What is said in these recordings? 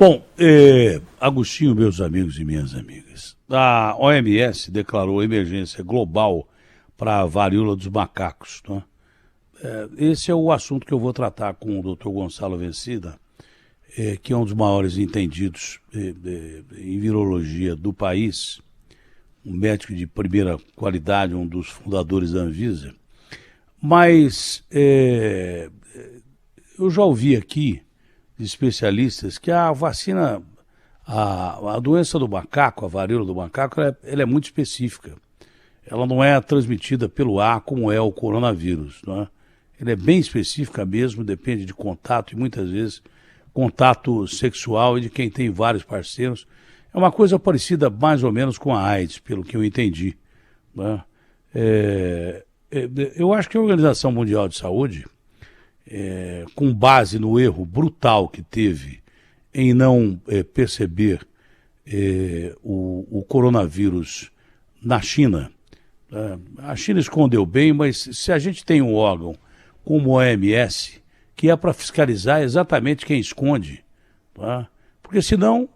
Bom, Agostinho, meus amigos e minhas amigas, a OMS declarou emergência global para a varíola dos macacos. Né? Esse é o assunto que eu vou tratar com o Dr. Gonçalo Vencida, que é um dos maiores entendidos em virologia do país, um médico de primeira qualidade, um dos fundadores da Anvisa. Mas eu já ouvi aqui de especialistas que a vacina, a doença do macaco, a varíola do macaco, ela é muito específica. Ela não é transmitida pelo ar como é o coronavírus. Né? Ela é bem específica mesmo, depende de contato e muitas vezes contato sexual e de quem tem vários parceiros. É uma coisa parecida mais ou menos com a AIDS, pelo que eu entendi. Né? Eu acho que a Organização Mundial de Saúde, com base no erro brutal que teve em não perceber o coronavírus na China, a China escondeu bem, mas se a gente tem um órgão como o OMS, que é para fiscalizar exatamente quem esconde, tá? Porque senão,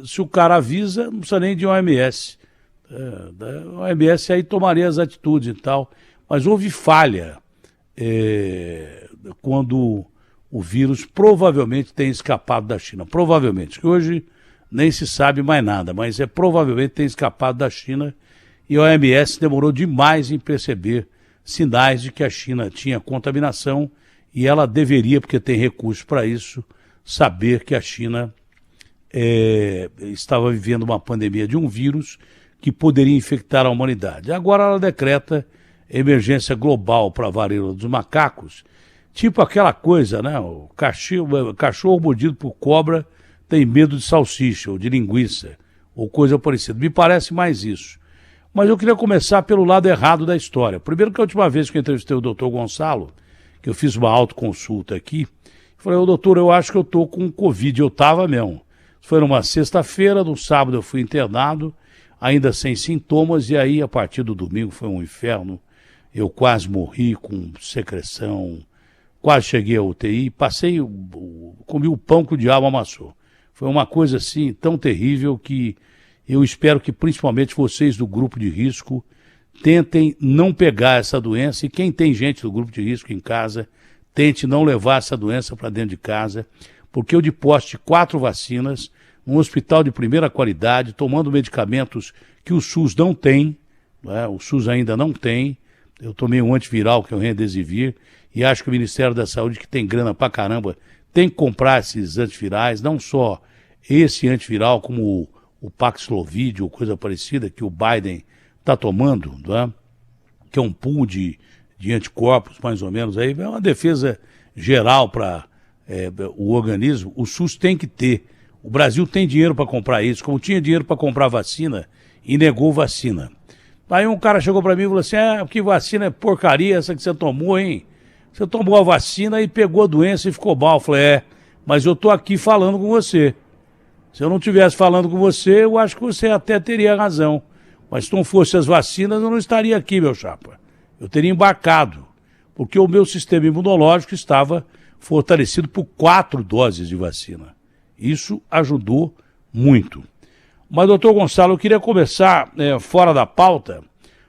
se o cara avisa, não precisa nem de OMS. A OMS aí tomaria as atitudes e tal, mas houve falha quando o vírus provavelmente tem escapado da China. Provavelmente, que hoje nem se sabe mais nada, mas provavelmente tem escapado da China e a OMS demorou demais em perceber sinais de que a China tinha contaminação e ela deveria, porque tem recursos para isso, saber que a China estava vivendo uma pandemia de um vírus que poderia infectar a humanidade. Agora ela decreta emergência global para a varíola dos macacos, tipo aquela coisa, né? O cachorro mordido por cobra tem medo de salsicha ou de linguiça, ou coisa parecida. Me parece mais isso. Mas eu queria começar pelo lado errado da história. Primeiro que a última vez que eu entrevistei o doutor Gonçalo, que eu fiz uma autoconsulta aqui, falei, doutor, eu acho que eu estou com Covid. Eu estava mesmo. Foi numa sexta-feira, no sábado eu fui internado, ainda sem sintomas, e aí a partir do domingo foi um inferno. Eu quase morri com secreção, quase cheguei à UTI, comi o pão que o diabo amassou. Foi uma coisa assim tão terrível que eu espero que principalmente vocês do grupo de risco tentem não pegar essa doença, e quem tem gente do grupo de risco em casa, tente não levar essa doença para dentro de casa, porque eu de posse de 4 vacinas, num hospital de primeira qualidade, tomando medicamentos que o SUS não tem, né? O SUS ainda não tem. Eu tomei um antiviral, que é o Remdesivir, e acho que o Ministério da Saúde, que tem grana pra caramba, tem que comprar esses antivirais, não só esse antiviral, como o Paxlovid ou coisa parecida, que o Biden está tomando, né? Que é um pool de anticorpos, mais ou menos, aí é uma defesa geral para o organismo. O SUS tem que ter. O Brasil tem dinheiro para comprar isso, como tinha dinheiro para comprar vacina e negou vacina. Aí um cara chegou para mim e falou assim, que vacina é porcaria essa que você tomou, hein? Você tomou a vacina e pegou a doença e ficou mal. Eu falei, mas eu tô aqui falando com você. Se eu não estivesse falando com você, eu acho que você até teria razão. Mas se não fosse as vacinas, eu não estaria aqui, meu chapa. Eu teria embarcado, porque o meu sistema imunológico estava fortalecido por 4 doses de vacina. Isso ajudou muito. Mas, doutor Gonçalo, eu queria começar, fora da pauta,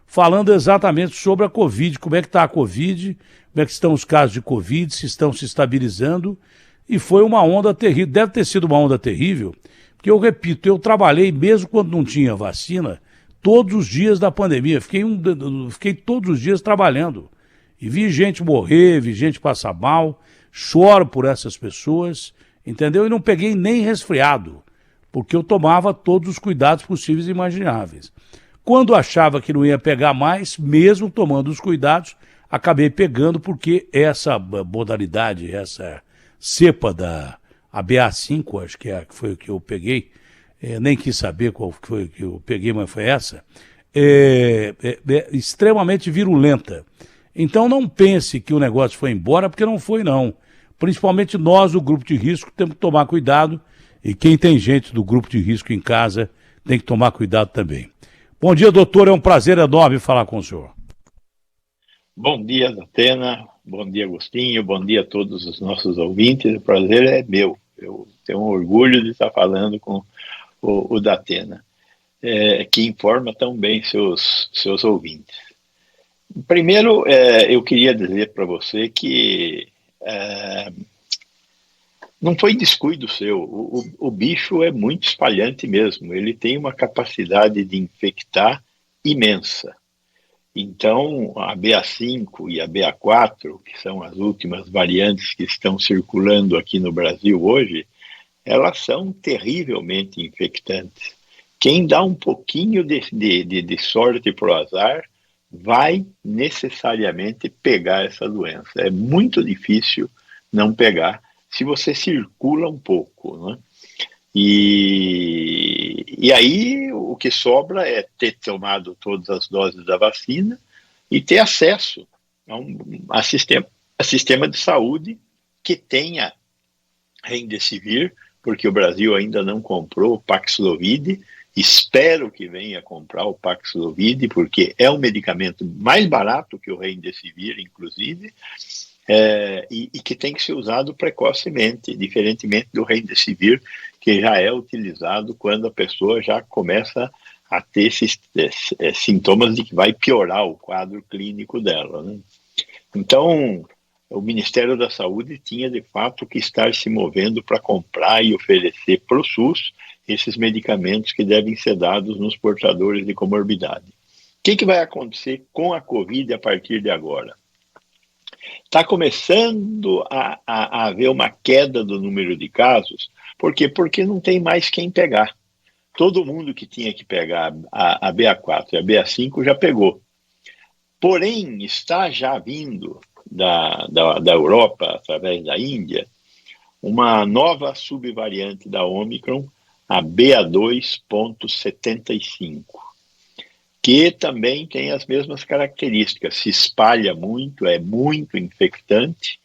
falando exatamente sobre a Covid. Como é que está a Covid, como é que estão os casos de Covid, se estão se estabilizando. E foi uma onda terrível, deve ter sido uma onda terrível, porque eu repito, eu trabalhei mesmo quando não tinha vacina, todos os dias da pandemia, fiquei todos os dias trabalhando. E vi gente morrer, vi gente passar mal, choro por essas pessoas, entendeu? E não peguei nem resfriado, porque eu tomava todos os cuidados possíveis e imagináveis. Quando achava que não ia pegar mais, mesmo tomando os cuidados, acabei pegando, porque essa modalidade, essa cepa da BA5, acho que foi o que eu peguei, nem quis saber qual foi que eu peguei, mas foi essa, é extremamente virulenta. Então não pense que o negócio foi embora, porque não foi não. Principalmente nós, do grupo de risco, temos que tomar cuidado, e quem tem gente do grupo de risco em casa tem que tomar cuidado também. Bom dia, doutor, é um prazer enorme falar com o senhor. Bom dia, Datena, bom dia, Agostinho, bom dia a todos os nossos ouvintes, o prazer é meu. Eu tenho um orgulho de estar falando com o Datena, que informa tão bem seus ouvintes. Primeiro, eu queria dizer para você que não foi descuido seu. O bicho é muito espalhante mesmo. Ele tem uma capacidade de infectar imensa. Então, a BA5 e a BA4, que são as últimas variantes que estão circulando aqui no Brasil hoje, elas são terrivelmente infectantes. Quem dá um pouquinho de sorte para o azar vai necessariamente pegar essa doença. É muito difícil não pegar se você circula um pouco, né? E aí o que sobra é ter tomado todas as doses da vacina e ter acesso a sistema de saúde que tenha Remdesivir, porque o Brasil ainda não comprou o Paxlovid. Espero que venha comprar o Paxlovid, porque é um medicamento mais barato que o Remdesivir, inclusive, e que tem que ser usado precocemente, diferentemente do Remdesivir, que já é utilizado quando a pessoa já começa a ter esses sintomas de que vai piorar o quadro clínico dela, né? Então, o Ministério da Saúde tinha, de fato, que estar se movendo para comprar e oferecer para o SUS esses medicamentos que devem ser dados nos portadores de comorbidade. O que vai acontecer com a Covid a partir de agora? Está começando a haver uma queda do número de casos. Por quê? Porque não tem mais quem pegar. Todo mundo que tinha que pegar a BA4 e a BA5 já pegou. Porém, está já vindo da Europa, através da Índia, uma nova subvariante da Omicron, a BA2.75, que também tem as mesmas características, se espalha muito, é muito infectante.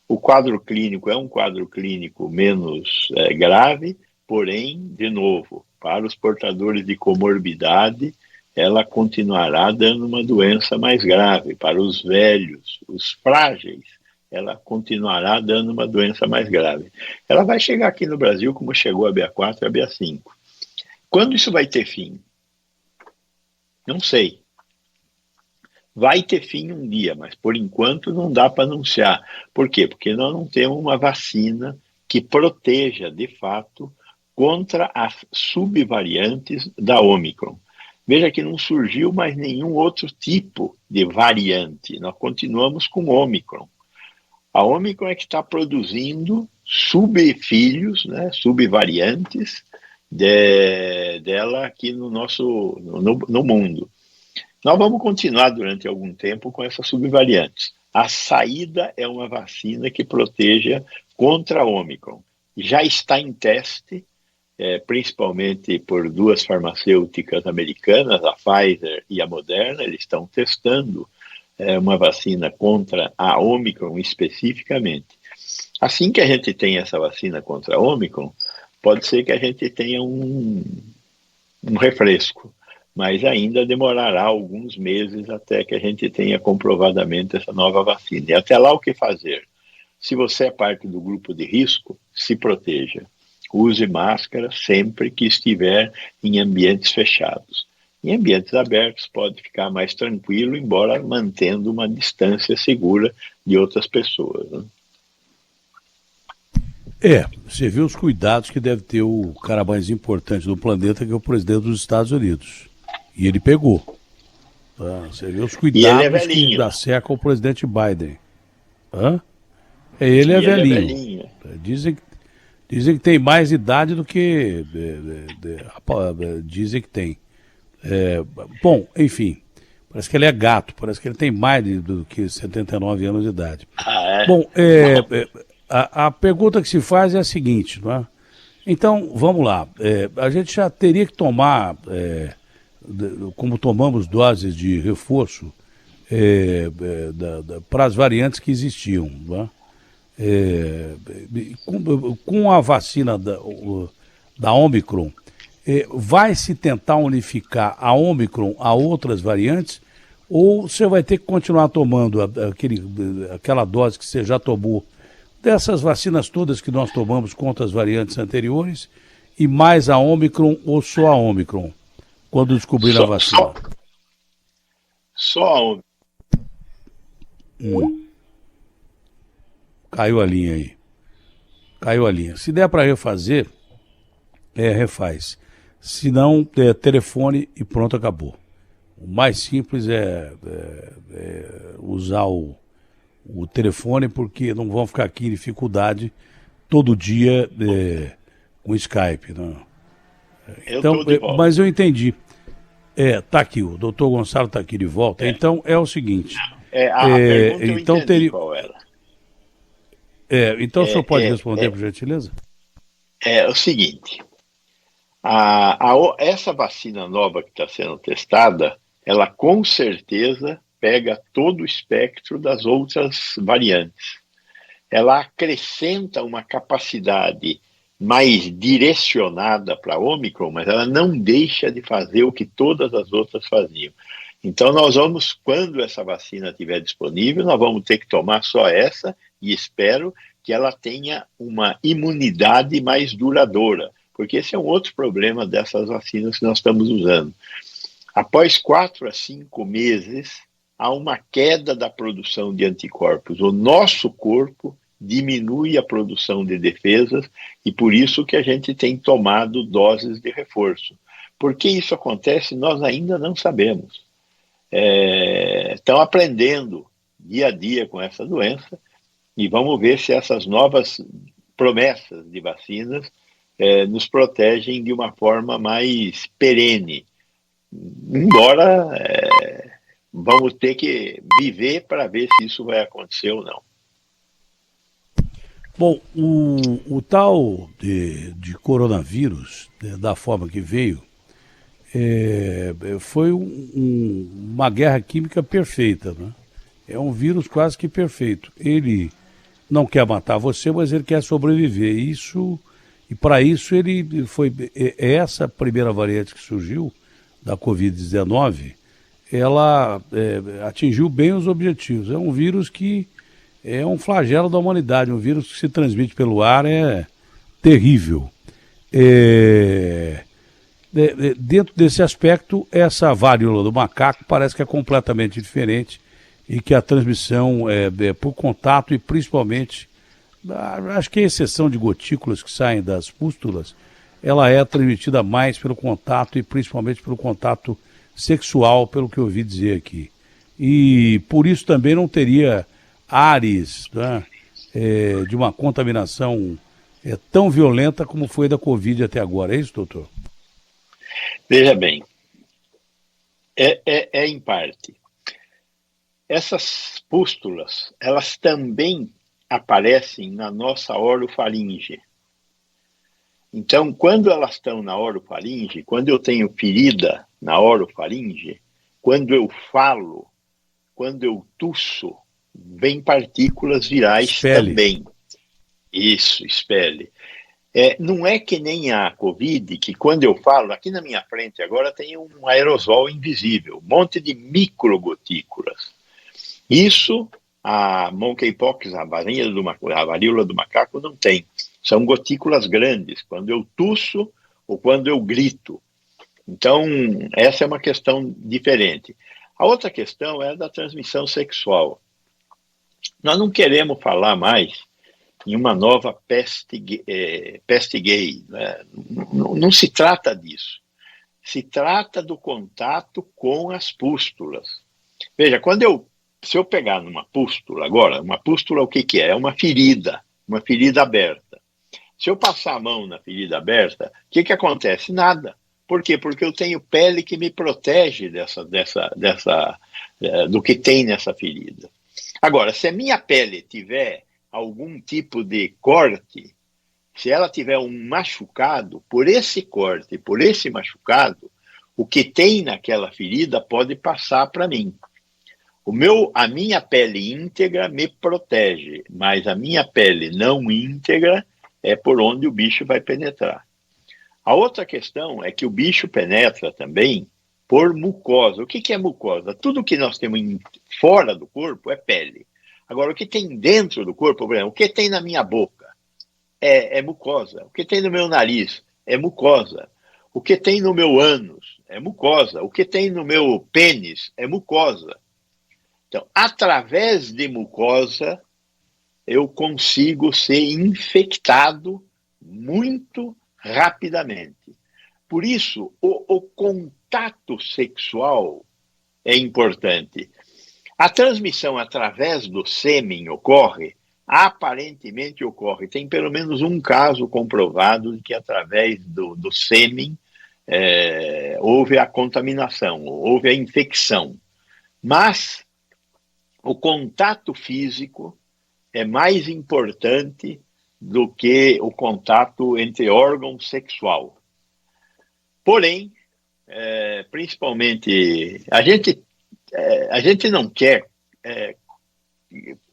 O quadro clínico é um quadro clínico menos grave, porém, de novo, para os portadores de comorbidade, ela continuará dando uma doença mais grave. Para os velhos, os frágeis, ela continuará dando uma doença mais grave. Ela vai chegar aqui no Brasil como chegou a BA4 e a BA5. Quando isso vai ter fim? Não sei. Vai ter fim um dia, mas por enquanto não dá para anunciar. Por quê? Porque nós não temos uma vacina que proteja, de fato, contra as subvariantes da Omicron. Veja que não surgiu mais nenhum outro tipo de variante. Nós continuamos com Omicron. A Omicron é que está produzindo subfilhos, né, subvariantes dela aqui no mundo. Nós vamos continuar durante algum tempo com essas subvariantes. A saída é uma vacina que proteja contra a Omicron. Já está em teste, principalmente por duas farmacêuticas americanas, a Pfizer e a Moderna. Eles estão testando uma vacina contra a Omicron especificamente. Assim que a gente tem essa vacina contra a Omicron, pode ser que a gente tenha um refresco, mas ainda demorará alguns meses até que a gente tenha comprovadamente essa nova vacina. E até lá o que fazer? Se você é parte do grupo de risco, se proteja. Use máscara sempre que estiver em ambientes fechados. Em ambientes abertos pode ficar mais tranquilo, embora mantendo uma distância segura de outras pessoas, né? Você viu os cuidados que deve ter o cara mais importante do planeta, que é o presidente dos Estados Unidos. E ele pegou. Tá? Você viu os cuidados que dá cerca o presidente Biden. Ele é velhinho. Dizem que tem mais idade do que... dizem que tem. Bom, enfim, parece que ele é gato, parece que ele tem mais do que 79 anos de idade. Bom, a pergunta que se faz é a seguinte, não é? Então, vamos lá, a gente já teria que tomar, como tomamos doses de reforço para as variantes que existiam, não é? Com a vacina da Omicron, vai se tentar unificar a Omicron a outras variantes, ou você vai ter que continuar tomando aquela dose que você já tomou dessas vacinas todas que nós tomamos contra as variantes anteriores e mais a Ômicron ou só a Ômicron, quando descobriram a vacina? Só a Ômicron. Caiu a linha aí. Caiu a linha. Se der para refazer, refaz. Se não, telefone e pronto, acabou. O mais simples é usar o telefone, porque não vão ficar aqui em dificuldade todo dia com Skype. Não. Então, mas eu entendi. Tá aqui, o doutor Gonçalo está aqui de volta. Então, é o seguinte. A pergunta então eu entendi qual era. Então, o senhor pode responder, por gentileza? É o seguinte. Essa vacina nova que está sendo testada, ela com certeza pega todo o espectro das outras variantes. Ela acrescenta uma capacidade mais direcionada para a Ômicron, mas ela não deixa de fazer o que todas as outras faziam. Então nós vamos, quando essa vacina estiver disponível, nós vamos ter que tomar só essa e espero que ela tenha uma imunidade mais duradoura, porque esse é um outro problema dessas vacinas que nós estamos usando. Após 4 a 5 meses, há uma queda da produção de anticorpos. O nosso corpo diminui a produção de defesas e por isso que a gente tem tomado doses de reforço. Por que isso acontece, nós ainda não sabemos. Estão aprendendo dia a dia com essa doença e vamos ver se essas novas promessas de vacinas nos protegem de uma forma mais perene. Embora vamos ter que viver para ver se isso vai acontecer ou não. Bom, o tal de coronavírus, da forma que veio, foi uma guerra química perfeita, né? É um vírus quase que perfeito. Ele não quer matar você, mas ele quer sobreviver. E para isso ele foi... Essa primeira variante que surgiu, da Covid-19, ela atingiu bem os objetivos. É um vírus que é um flagelo da humanidade, um vírus que se transmite pelo ar, é terrível. Dentro desse aspecto, essa varíola do macaco parece que é completamente diferente e que a transmissão é por contato e principalmente, acho que a exceção de gotículas que saem das pústulas, ela é transmitida mais pelo contato e principalmente pelo contato sexual, pelo que eu ouvi dizer aqui. E por isso também não teria ares, né, de uma contaminação tão violenta como foi da Covid até agora. É isso, doutor? Veja bem, em parte. Essas pústulas, elas também aparecem na nossa orofaringe. Então, quando elas estão na orofaringe, quando eu tenho ferida na orofaringe, quando eu falo, quando eu tuço, vem partículas virais Espelhe. também. Isso, espelhe. Não é que nem a Covid, que quando eu falo, aqui na minha frente agora tem um aerosol invisível, um monte de microgotículas. Isso a monkeypox, a varíola do macaco não tem. São gotículas grandes, quando eu tuço ou quando eu grito. Então, essa é uma questão diferente. A outra questão é da transmissão sexual. Nós não queremos falar mais em uma nova peste gay. Né? Não se trata disso. Se trata do contato com as pústulas. Veja, se eu pegar numa pústula agora, uma pústula o que é? É uma ferida aberta. Se eu passar a mão na ferida aberta, o que acontece? Nada. Por quê? Porque eu tenho pele que me protege do que tem nessa ferida. Agora, se a minha pele tiver algum tipo de corte, se ela tiver um machucado, por esse corte, por esse machucado, o que tem naquela ferida pode passar para mim. A minha pele íntegra me protege, mas a minha pele não íntegra é por onde o bicho vai penetrar. A outra questão é que o bicho penetra também por mucosa. O que é mucosa? Tudo que nós temos fora do corpo é pele. Agora, o que tem dentro do corpo, por exemplo, o que tem na minha boca é mucosa. O que tem no meu nariz é mucosa. O que tem no meu ânus é mucosa. O que tem no meu pênis é mucosa. Então, através de mucosa, eu consigo ser infectado muito rapidamente. Por isso, o contato sexual é importante. A transmissão através do sêmen aparentemente ocorre. Tem pelo menos um caso comprovado de que através do sêmen houve a contaminação, houve a infecção. Mas o contato físico é mais importante do que o contato entre órgão sexual. Porém, principalmente, a gente não quer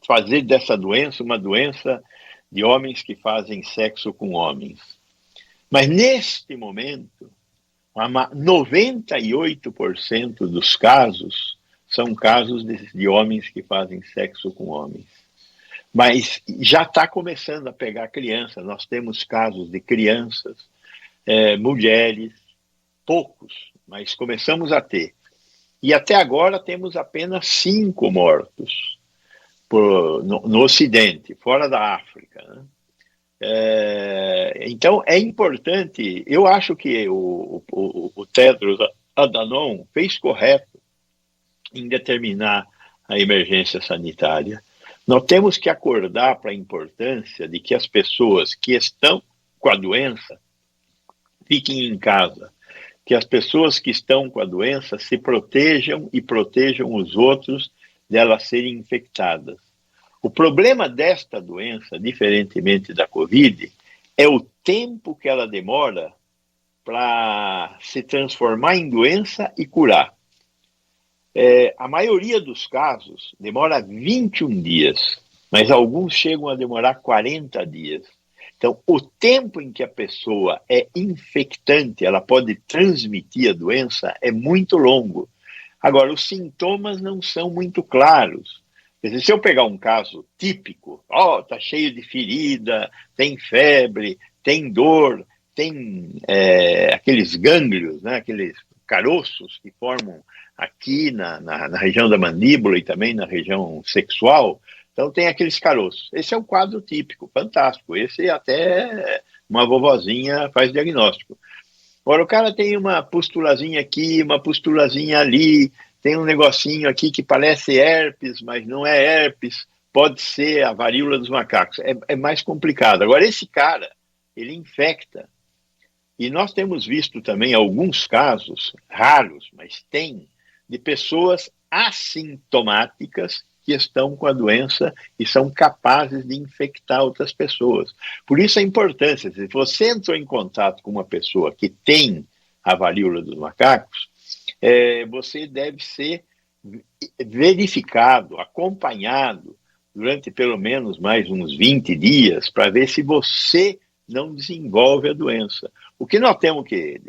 fazer dessa doença uma doença de homens que fazem sexo com homens. Mas, neste momento, 98% dos casos são casos de homens que fazem sexo com homens. Mas já está começando a pegar crianças. Nós temos casos de crianças, mulheres, poucos, mas começamos a ter. E até agora temos apenas 5 mortos no Ocidente, fora da África, né? Então é importante. Eu acho que o Tedros Adhanom fez correto em determinar a emergência sanitária. Nós temos que acordar para a importância de que as pessoas que estão com a doença fiquem em casa, que as pessoas que estão com a doença se protejam e protejam os outros delas serem infectadas. O problema desta doença, diferentemente da Covid, é o tempo que ela demora para se transformar em doença e curar. A maioria dos casos demora 21 dias, mas alguns chegam a demorar 40 dias. Então, o tempo em que a pessoa é infectante, ela pode transmitir a doença, é muito longo. Agora, os sintomas não são muito claros. Quer dizer, se eu pegar um caso típico, tá cheio de ferida, tem febre, tem dor, tem aqueles gânglios, né, aqueles caroços que formam aqui na região da mandíbula e também na região sexual. Então tem aqueles caroços. Esse é um quadro típico, fantástico. Esse até uma vovozinha faz diagnóstico. Agora o cara tem uma pustulazinha aqui, uma pustulazinha ali, tem um negocinho aqui que parece herpes, mas não é herpes, pode ser a varíola dos macacos. É mais complicado. Agora esse cara, ele infecta. E nós temos visto também alguns casos, raros, mas tem, de pessoas assintomáticas que estão com a doença e são capazes de infectar outras pessoas. Por isso a importância, se você entrou em contato com uma pessoa que tem a varíola dos macacos, você deve ser verificado, acompanhado durante pelo menos mais uns 20 dias para ver se você não desenvolve a doença. O que nós temos que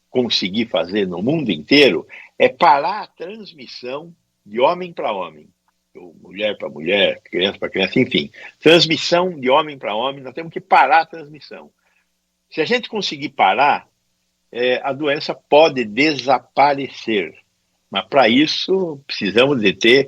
conseguir fazer no mundo inteiro é parar a transmissão de homem para homem, ou mulher para mulher, criança para criança, enfim. Transmissão de homem para homem, nós temos que parar a transmissão. Se a gente conseguir parar, a doença pode desaparecer. Mas para isso precisamos de ter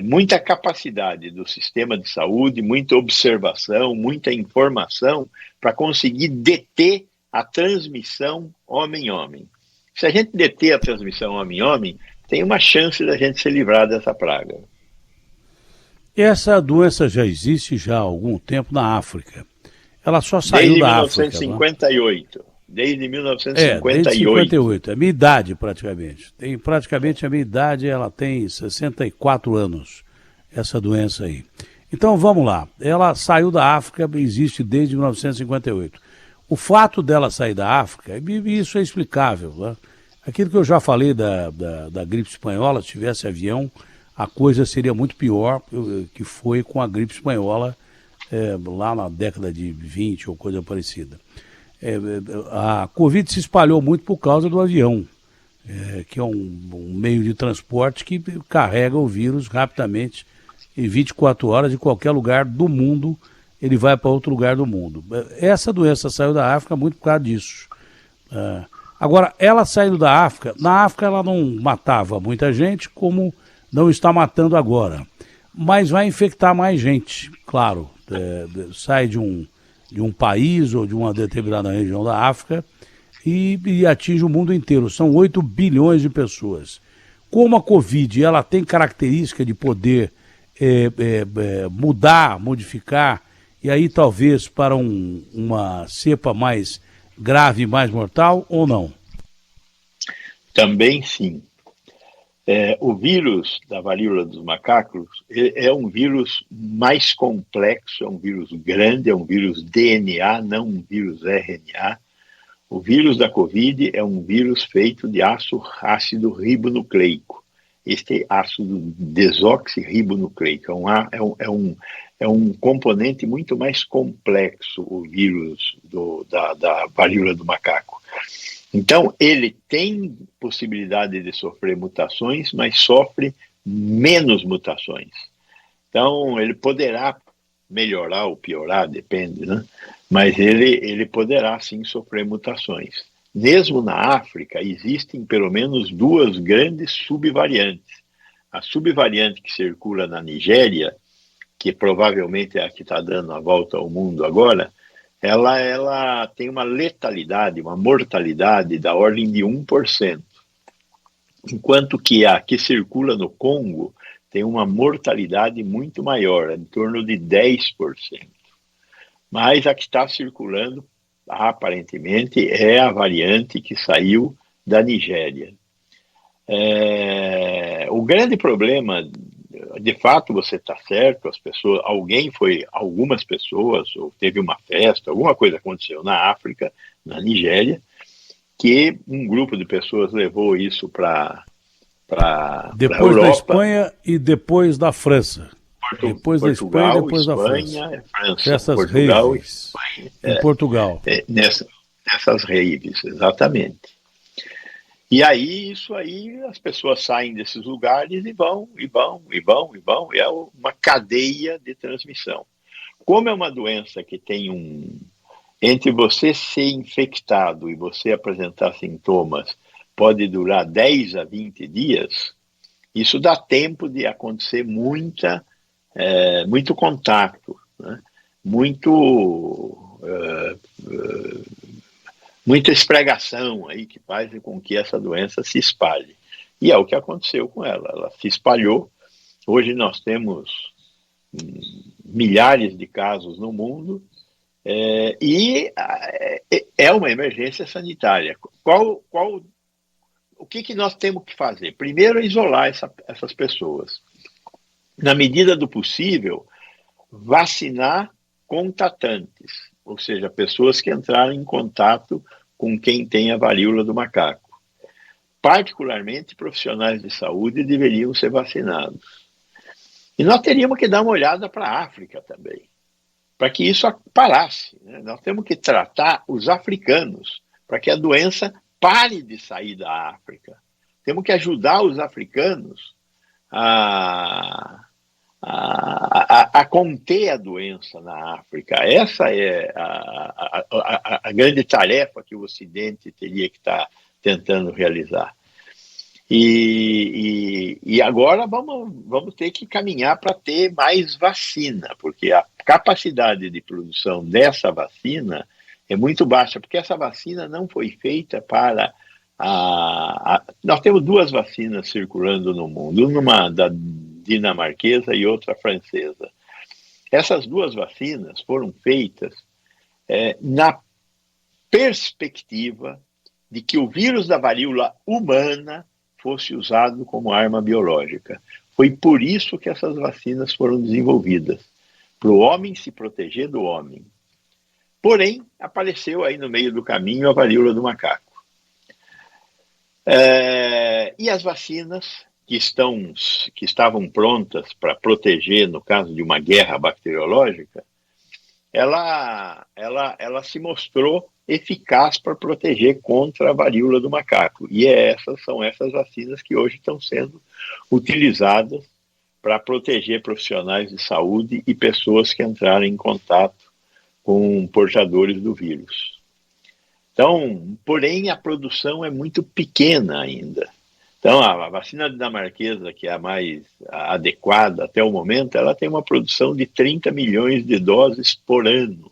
muita capacidade do sistema de saúde, muita observação, muita informação para conseguir deter a transmissão homem-homem. Se a gente deter a transmissão homem-homem, tem uma chance da gente se livrar dessa praga. Essa doença já existe já há algum tempo na África. Ela só saiu da África. Desde 1958. Desde 1958. Desde 58. É a minha idade, praticamente. Tem praticamente a minha idade, ela tem 64 anos, essa doença aí. Então, vamos lá. Ela saiu da África, existe desde 1958. O fato dela sair da África, isso é explicável, né? Aquilo que eu já falei da gripe espanhola, se tivesse avião, a coisa seria muito pior que foi com a gripe espanhola lá na década de 20 ou coisa parecida. A Covid se espalhou muito por causa do avião, que é um meio de transporte que carrega o vírus rapidamente em 24 horas, de qualquer lugar do mundo, ele vai para outro lugar do mundo. Essa doença saiu da África muito por causa disso. Agora, ela saindo da África, na África ela não matava muita gente, como não está matando agora. Mas vai infectar mais gente, claro. Sai de um país ou de uma determinada região da África e atinge o mundo inteiro. São 8 bilhões de pessoas. Como a Covid ela tem característica de poder mudar, modificar, e aí talvez para uma cepa mais grave, mais mortal, ou não? Também sim. O vírus da varíola dos macacos é um vírus mais complexo, é um vírus grande, é um vírus DNA, não um vírus RNA. O vírus da Covid é um vírus feito de ácido ribonucleico. Este ácido desoxirribonucleico é um componente muito mais complexo, o vírus da varíola do macaco. Então, ele tem possibilidade de sofrer mutações, mas sofre menos mutações. Então, ele poderá melhorar ou piorar, depende, né? Mas ele poderá, sim, sofrer mutações. Mesmo na África, existem pelo menos 2 grandes subvariantes. A subvariante que circula na Nigéria, que provavelmente é a que está dando a volta ao mundo agora, ela tem uma letalidade, uma mortalidade da ordem de 1%, enquanto que a que circula no Congo tem uma mortalidade muito maior, em torno de 10%. Mas a que está circulando, aparentemente, é a variante que saiu da Nigéria. O grande problema, de fato, você está certo, algumas pessoas, ou teve uma festa, alguma coisa aconteceu na África, na Nigéria, que um grupo de pessoas levou isso para a Europa. Depois da Espanha e depois da França. Depois da Espanha e depois da França. Essas Portugal, raves. Espanha, em Portugal. Nessas raves, exatamente. E aí, as pessoas saem desses lugares e vão. É uma cadeia de transmissão. Como é uma doença que tem entre você ser infectado e você apresentar sintomas, pode durar 10 a 20 dias, isso dá tempo de acontecer muito contato, né? Muita esfregação aí que faz com que essa doença se espalhe. E é o que aconteceu com ela. Ela se espalhou. Hoje nós temos milhares de casos no mundo e é uma emergência sanitária. O que nós temos que fazer? Primeiro, isolar essas pessoas. Na medida do possível, vacinar contatantes, ou seja, pessoas que entraram em contato com quem tem a varíola do macaco. Particularmente, profissionais de saúde deveriam ser vacinados. E nós teríamos que dar uma olhada para a África também, para que isso parasse, né? Nós temos que tratar os africanos, para que a doença pare de sair da África. Temos que ajudar os africanos a conter a doença na África. Essa é a grande tarefa que o Ocidente teria que estar tentando realizar. E agora vamos ter que caminhar para ter mais vacina, porque a capacidade de produção dessa vacina é muito baixa, porque essa vacina não foi feita para... Nós temos 2 vacinas circulando no mundo, uma da dinamarquesa e outra francesa. Essas 2 vacinas foram feitas na perspectiva de que o vírus da varíola humana fosse usado como arma biológica. Foi por isso que essas vacinas foram desenvolvidas, para o homem se proteger do homem. Porém, apareceu aí no meio do caminho a varíola do macaco. E as vacinas que estavam prontas para proteger, no caso de uma guerra bacteriológica, ela se mostrou eficaz para proteger contra a varíola do macaco. E são essas vacinas que hoje estão sendo utilizadas para proteger profissionais de saúde e pessoas que entraram em contato com portadores do vírus. Então, porém, a produção é muito pequena ainda. Então, a vacina dinamarquesa, que é a mais adequada até o momento, ela tem uma produção de 30 milhões de doses por ano.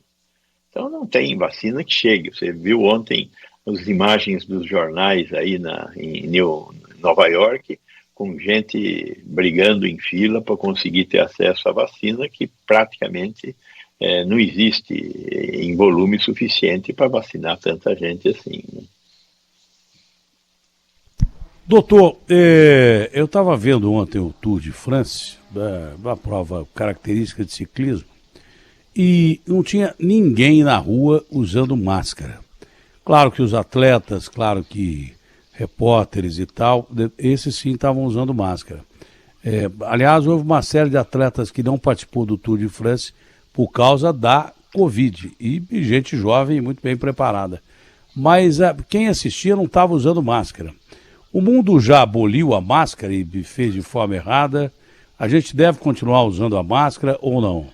Então, não tem vacina que chegue. Você viu ontem as imagens dos jornais aí em Nova York, com gente brigando em fila para conseguir ter acesso à vacina, que praticamente não existe em volume suficiente para vacinar tanta gente assim, né? Doutor, eu estava vendo ontem o Tour de France, uma prova característica de ciclismo, e não tinha ninguém na rua usando máscara. Claro que os atletas, claro que repórteres e tal, esses sim estavam usando máscara. Aliás, houve uma série de atletas que não participou do Tour de France por causa da Covid, e gente jovem e muito bem preparada. Mas quem assistia não estava usando máscara. O mundo já aboliu a máscara e fez de forma errada. A gente deve continuar usando a máscara ou não?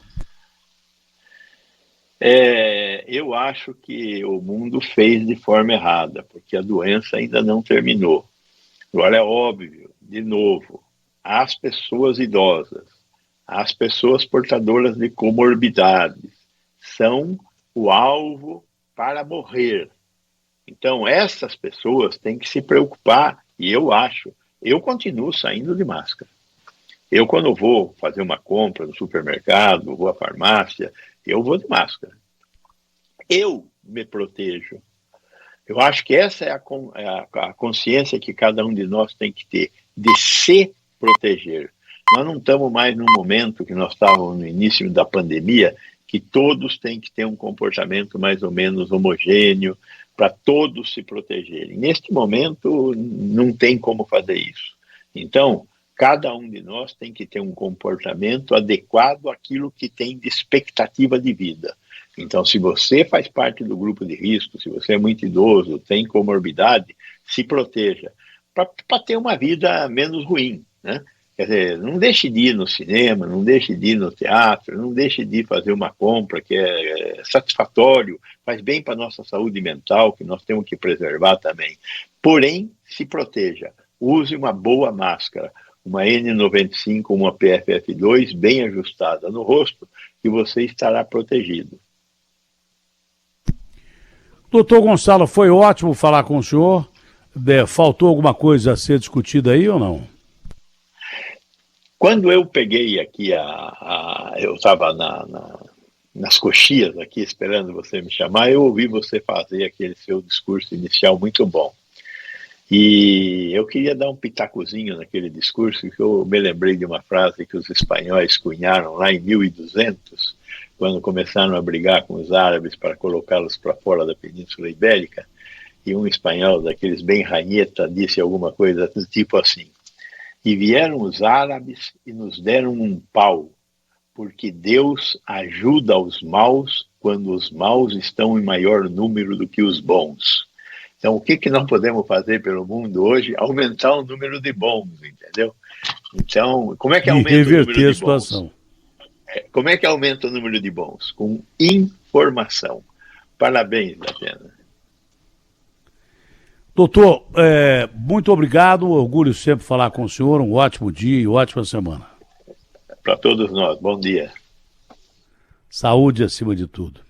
Eu acho que o mundo fez de forma errada, porque a doença ainda não terminou. Agora é óbvio, de novo, as pessoas idosas, as pessoas portadoras de comorbidades, são o alvo para morrer. Então, essas pessoas têm que se preocupar, e eu continuo saindo de máscara. Eu, quando vou fazer uma compra no supermercado, vou à farmácia, eu vou de máscara. Eu me protejo. Eu acho que essa é a consciência que cada um de nós tem que ter, de se proteger. Nós não estamos mais no momento que nós estávamos no início da pandemia, que todos têm que ter um comportamento mais ou menos homogêneo, para todos se protegerem. Neste momento, não tem como fazer isso. Então, cada um de nós tem que ter um comportamento adequado àquilo que tem de expectativa de vida. Então, se você faz parte do grupo de risco, se você é muito idoso, tem comorbidade, se proteja, para ter uma vida menos ruim, né? Quer dizer, não deixe de ir no cinema, não deixe de ir no teatro, não deixe de fazer uma compra que é satisfatório, faz bem para a nossa saúde mental, que nós temos que preservar também. Porém, se proteja, use uma boa máscara, uma N95, uma PFF2 bem ajustada no rosto, que você estará protegido. Doutor Gonçalo, foi ótimo falar com o senhor. Faltou alguma coisa a ser discutida aí ou não? Quando eu peguei aqui, eu estava nas coxias aqui, esperando você me chamar, eu ouvi você fazer aquele seu discurso inicial muito bom. E eu queria dar um pitacozinho naquele discurso, que eu me lembrei de uma frase que os espanhóis cunharam lá em 1200, quando começaram a brigar com os árabes para colocá-los para fora da Península Ibérica, e um espanhol daqueles bem ranheta disse alguma coisa do tipo assim: e vieram os árabes e nos deram um pau, porque Deus ajuda os maus quando os maus estão em maior número do que os bons. Então, o que nós podemos fazer pelo mundo hoje? Aumentar o número de bons, entendeu? Então, como é que aumenta o número de a situação. Bons? Como é que aumenta o número de bons? Com informação. Parabéns, Datena. Doutor, muito obrigado, orgulho sempre falar com o senhor, um ótimo dia e ótima semana. Para todos nós, bom dia. Saúde acima de tudo.